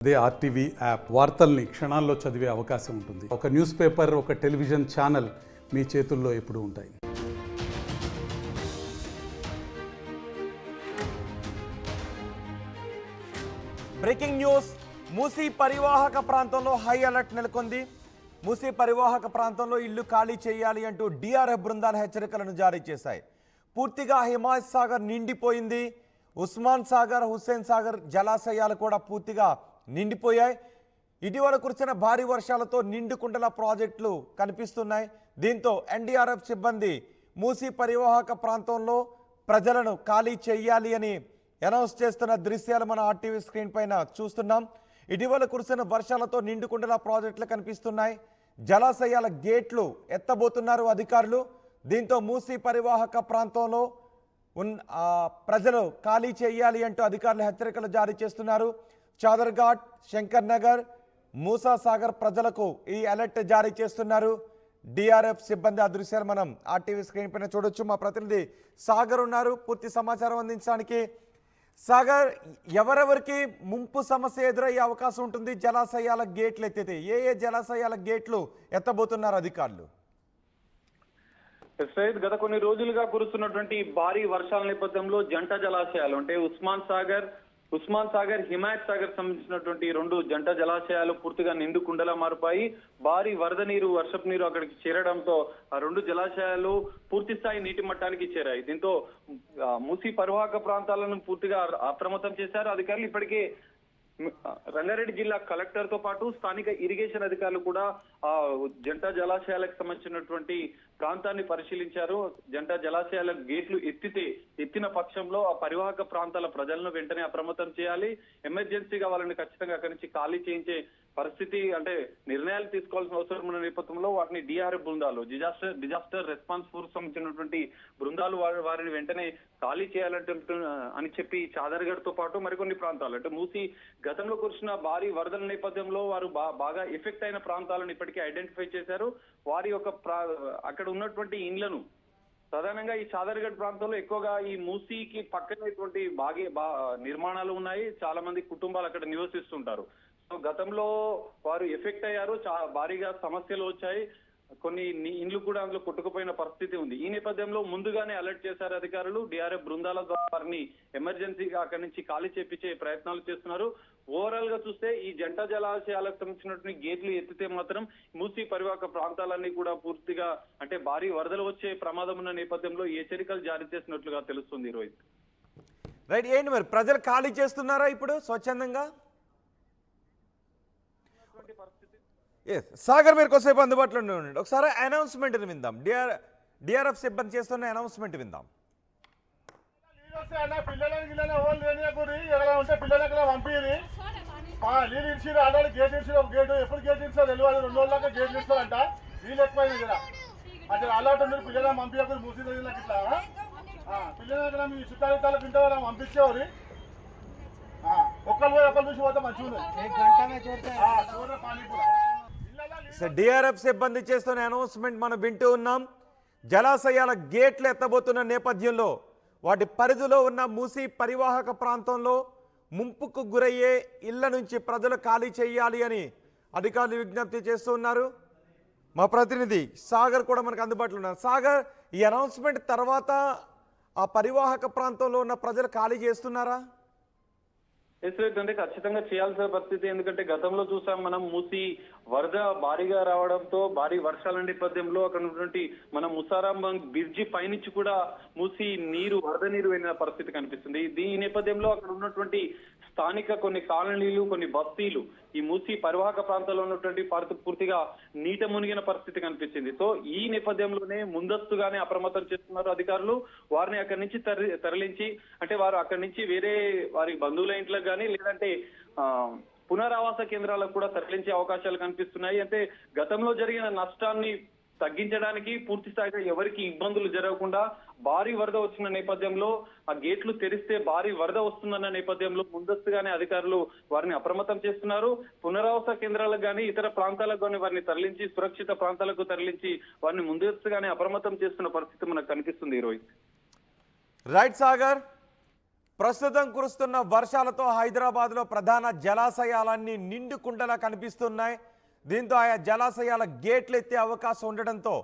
అదే RTV app వార్తల్ని క్షణాల్లో చదివే అవకాశం ఉంటుంది. ఒక న్యూస్ పేపర్, ఒక టెలివిజన్ ఛానల్ మీ చేతుల్లో ఎప్పుడూ ఉంటాయి. Breaking news. మూసీ పరివాహక ప్రాంతంలో హై అలర్ట్ నెలకొంది. మూసీ పరివాహక ప్రాంతంలో ఇల్లు ఖాళీ చేయాలి అంటూ డిఆర్ఎఫ్ బృందాలు హెచ్చరికలను జారీ చేశాయి. పూర్తిగా హిమాయత్ సాగర్ నిండిపోయింది. ఉస్మాన్ సాగర్, హుస్సేన్ సాగర్ జలాశయాలు కూడా పూర్తిగా నిండిపోయాయి. ఇటీవల కురిసిన భారీ వర్షాలతో నిండుకుండల ప్రాజెక్టులు కనిపిస్తున్నాయి. దీంతో ఎన్డీఆర్ఎఫ్ సిబ్బంది మూసీ పరివాహక ప్రాంతంలో ప్రజలను ఖాళీ చేయాలి అని అనౌన్స్ చేస్తున్న దృశ్యాలు మన ఆర్టీవీ స్క్రీన్ పైన చూస్తున్నాం. ఇటీవల కురిసిన వర్షాలతో నిండుకుండల ప్రాజెక్టులు కనిపిస్తున్నాయి. జలాశయాల గేట్లు ఎత్తబోతున్నారు అధికారులు. దీంతో మూసీ పరివాహక ప్రాంతంలో ప్రజలు ఖాళీ చేయాలి అంటూ అధికారులు హెచ్చరికలు జారీ చేస్తున్నారు. చాదర్ఘాట్, శంకర్ నగర్, మూసా సాగర్ ప్రజలకు ఈ అలర్ట్ జారీ చేస్తున్నారు డిఆర్ఎఫ్ సిబ్బంది. ఆ దృశ్యాలు మనం ఆర్టీవీ స్క్రీన్ పైన చూడొచ్చు. మా ప్రతినిధి సాగర్ ఉన్నారు పూర్తి సమాచారం అందించడానికి. సాగర్, ఎవరెవరికి ముంపు సమస్య ఎదురయ్యే అవకాశం ఉంటుంది జలాశయాల గేట్లు ఎత్తితే? ఏ జలాశయాల గేట్లు ఎత్తబోతున్నారు అధికారులు? గత కొన్ని రోజులుగా కురుస్తున్నటువంటి భారీ వర్షాల నేపథ్యంలో జంట జలాశయాలు అంటే ఉస్మాన్ సాగర్, హిమాయత్ సాగర్ సంబంధించినటువంటి రెండు జంట జలాశయాలు పూర్తిగా నిండు కుండలా మారిపోయి భారీ వరద నీరు, వర్షపు నీరు అక్కడికి చేరడంతో ఆ రెండు జలాశయాలు పూర్తి స్థాయి నీటి మట్టానికి చేరాయి. దీంతో మూసీ పరివాహక ప్రాంతాలను పూర్తిగా అప్రమత్తం చేశారు అధికారులు. ఇప్పటికే రంగారెడ్డి జిల్లా కలెక్టర్ తో పాటు స్థానిక ఇరిగేషన్ అధికారులు కూడా ఆ జంట జలాశయాలకు సంబంధించినటువంటి ప్రాంతాన్ని పరిశీలించారు. జంట జలాశయాల గేట్లు ఎత్తిన పక్షంలో ఆ పరివాహక ప్రాంతాల ప్రజలను వెంటనే అప్రమత్తం చేయాలి. ఎమర్జెన్సీగా వాళ్ళని ఖచ్చితంగా అక్కడి నుంచి ఖాళీ చేయించే పరిస్థితి, అంటే నిర్ణయాలు తీసుకోవాల్సిన అవసరం ఉన్న నేపథ్యంలో వాటిని డిఆర్ఎఫ్ బృందాలు, డిజాస్టర్ రెస్పాన్స్ ఫోర్స్ సంబంధించినటువంటి బృందాలు వారిని వెంటనే ఖాళీ చేయాలంటే అని చెప్పి చాదర్ఘడ్ తో పాటు మరికొన్ని ప్రాంతాలు అంటే మూసీ గతంలో కురిసిన భారీ వరదల నేపథ్యంలో వారు బాగా ఎఫెక్ట్ అయిన ప్రాంతాలను ఇప్పటికే ఐడెంటిఫై చేశారు. వారి యొక్క అక్కడ ఉన్నటువంటి ఇండ్లను ప్రధానంగా ఈ చాదర్ఘడ్ ప్రాంతంలో ఎక్కువగా ఈ మూసీకి పక్కనటువంటి నిర్మాణాలు ఉన్నాయి. చాలా మంది కుటుంబాలు అక్కడ నివసిస్తుంటారు. సో గతంలో వారు ఎఫెక్ట్ అయ్యారు, భారీగా సమస్యలు వచ్చాయి. కొన్ని ఇండ్లు కూడా అందులో కొట్టుకుపోయిన పరిస్థితి ఉంది. ఈ నేపథ్యంలో ముందుగానే అలర్ట్ చేశారు అధికారులు. డిఆర్ఎఫ్ బృందాల ద్వారా వారిని ఎమర్జెన్సీగా అక్కడి నుంచి ఖాళీ చేపించే ప్రయత్నాలు చేస్తున్నారు. ఓవరాల్ గా చూస్తే ఈ జంట జలాశయాలకు సంబంధించినటువంటి గేట్లు ఎత్తితే మాత్రం మూసీ పరివాహక ప్రాంతాలన్నీ కూడా పూర్తిగా అంటే భారీ వరదలు వచ్చే ప్రమాదం ఉన్న నేపథ్యంలో హెచ్చరికలు జారీ చేసినట్లుగా తెలుస్తుంది. రోహిత్, రైట్. ఏంటి మరి ప్రజలు ఖాళీ చేస్తున్నారా ఇప్పుడు స్వచ్ఛందంగా? సాగర్, మీరు కొద్దిసేపు అందుబాటులో ఉండండి. ఒకసారి అనౌన్స్మెంట్ విందాం. డిఆర్ఎఫ్ సిబ్బంది చేస్తున్న అనౌన్స్మెంట్ విందాం. నీళ్ళు ఇచ్చి ఆల్రెడీ గేట్ ఇచ్చి ఒక గేటు ఎప్పుడు గేట్ ఇస్తారో తెలియదు. 2 రోజుల దాకా గేట్లు ఇస్తారంట. నీళ్ళు ఎక్కువైంది కదా అంటే అలర్ట్ ఉంది. పిల్లలు పంపించకూడదు మూసీ రోజులకి ఇట్లా పిల్లలు మీ చుట్టాలు ఇంత పంపించేవారు. ఒక్కరు పోయి ఒకరు చూసి పోతే మంచిగా డిఆర్ఎఫ్ సిబ్బంది చేస్తున్న అనౌన్స్మెంట్ మనం వింటూ ఉన్నాం. జలాశయాల గేట్లు ఎత్తబోతున్న నేపథ్యంలో వాటి పరిధిలో ఉన్న మూసీ పరివాహక ప్రాంతంలో ముంపుకు గురయ్యే ఇళ్ల నుంచి ప్రజలు ఖాళీ చేయాలి అని అధికారులు విజ్ఞప్తి చేస్తూ ఉన్నారు. మా ప్రతినిధి సాగర్ కూడా మనకు అందుబాటులో ఉన్నారు. సాగర్, ఈ అనౌన్స్మెంట్ తర్వాత ఆ పరివాహక ప్రాంతంలో ఉన్న ప్రజలు ఖాళీ చేస్తున్నారా? అంటే ఖచ్చితంగా చేయాల్సిన పరిస్థితి. ఎందుకంటే గతంలో చూసాం మనం మూసీ వరద భారీగా రావడంతో భారీ వర్షాల నేపథ్యంలో అక్కడ ఉన్నటువంటి మన ముసారాంబంగ్ బ్రిడ్జి పైనుంచి కూడా మూసీ వరద నీరు వెళ్ళిన పరిస్థితి కనిపిస్తుంది. ఈ నేపథ్యంలో అక్కడ ఉన్నటువంటి స్థానిక కొన్ని కాలనీలు, కొన్ని బస్తీలు ఈ మూసీ పరివాహక ప్రాంతాల్లో ఉన్నటువంటి పూర్తిగా నీట మునిగిన పరిస్థితి కనిపించింది. సో ఈ నేపథ్యంలోనే ముందస్తుగానే అప్రమత్తం చేస్తున్నారు అధికారులు. వారిని అక్కడి నుంచి తరలించి అంటే వారు అక్కడి నుంచి వేరే వారి బంధువుల ఇంట్లకు కానీ లేదంటే పునరావాస కేంద్రాలకు కూడా తరలించే అవకాశాలు కనిపిస్తున్నాయి. అంటే గతంలో జరిగిన నష్టాన్ని తగ్గించడానికి పూర్తి స్థాయిగా ఎవరికి ఇబ్బందులు జరగకుండా భారీ వరద వచ్చిన నేపథ్యంలో ఆ గేట్లు తెరిస్తే భారీ వరద వస్తుందన్న నేపథ్యంలో ముందస్తుగానే అధికారులు వారిని అప్రమత్తం చేస్తున్నారు. పునరావాస కేంద్రాలకు కానీ ఇతర ప్రాంతాలకు కానీ వారిని తరలించి సురక్షిత ప్రాంతాలకు తరలించి వారిని ముందస్తుగానే అప్రమత్తం చేస్తున్న పరిస్థితి మనకు కనిపిస్తుంది. రోహిత్, రైట్ సాగర్. ప్రస్తుతం కురుస్తున్న వర్షాలతో హైదరాబాద్లో ప్రధాన జలాశయాలన్నీ నిండు కుండలా కనిపిస్తున్నాయి. దీంతో ఆయా జలాశయాల గేట్లు ఎత్తే అవకాశం ఉండడంతో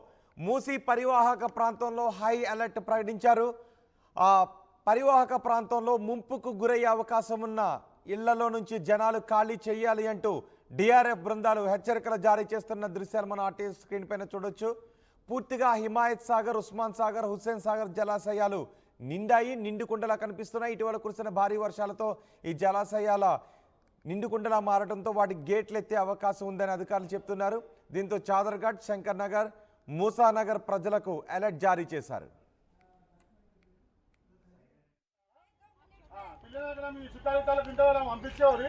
మూసీ పరివాహక ప్రాంతంలో హై అలర్ట్ ప్రకటించారు. ఆ పరివాహక ప్రాంతంలో ముంపుకు గురయ్యే అవకాశం ఉన్న ఇళ్లలో నుంచి జనాలు ఖాళీ చేయాలి అంటూ డిఆర్ఎఫ్ బృందాలు హెచ్చరికలు జారీ చేస్తున్న దృశ్యాలు మనం ఆర్టీవీ స్క్రీన్ పైన చూడొచ్చు. పూర్తిగా హిమాయత్ సాగర్, ఉస్మాన్ సాగర్, హుస్సేన్ సాగర్ జలాశయాలు నిండాయి, నిండుకుండలా కనిపిస్తున్నాయి. ఇటీవల కురిసిన భారీ వర్షాలతో ఈ జలాశయాల నిండుకుండలా మారడంతో వాటి గేట్లు ఎత్తే అవకాశం ఉందని అధికారులు చెప్తున్నారు. దీంతో చాదర్ఘాట్, శంకర్ నగర్, మూసానగర్ ప్రజలకు అలర్ట్ జారీ చేశారు. పిల్లలు మీ చుట్టాలు ఇంత పంపించేవారు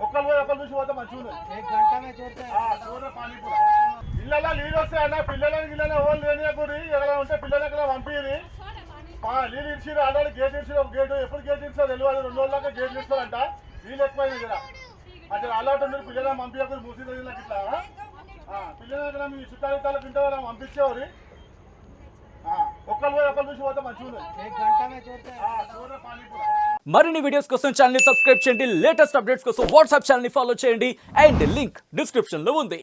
ఒక్కరు పోయి ఒకరు చూసి పోతే మంచిగా ఇళ్ళ నీళ్ళు వస్తాయన్న పిల్లలని గిల్లనే ఓన్ లేనియకూరి ఎక్కడ ఉంటే పిల్లలు ఎక్కడ పంపిది నీళ్ళు ఇచ్చి ఆడాలి గేట్ ఇచ్చి ఒక గేటు ఎప్పుడు గేట్ ఇస్తారో తెలియదు 2 రోజుల దాకా గేట్లు ఇస్తారంట నీళ్ళు ఎక్కువైనా కదా అక్కడ అలర్ట్ ఉంది పిల్లలని పంపించకూరి మూసీ నదిలోకి ఇట్లా పిల్లలు ఎక్కడ మీ చుట్టాలు ఇంత పంపించేవారు ఒక్కరు పోయి ఒకరు చూసి పోతే మంచిగా మరిన్ని వీడియోస్ కోసం ఛానల్ ని సబ్స్క్రైబ్ చేయండి. లేటెస్ట్ అప్డేట్స్ కోసం వాట్సాప్ ఛానల్ ని ఫాలో చేయండి. అండ్ లింక్ డిస్క్రిప్షన్ లో ఉంది.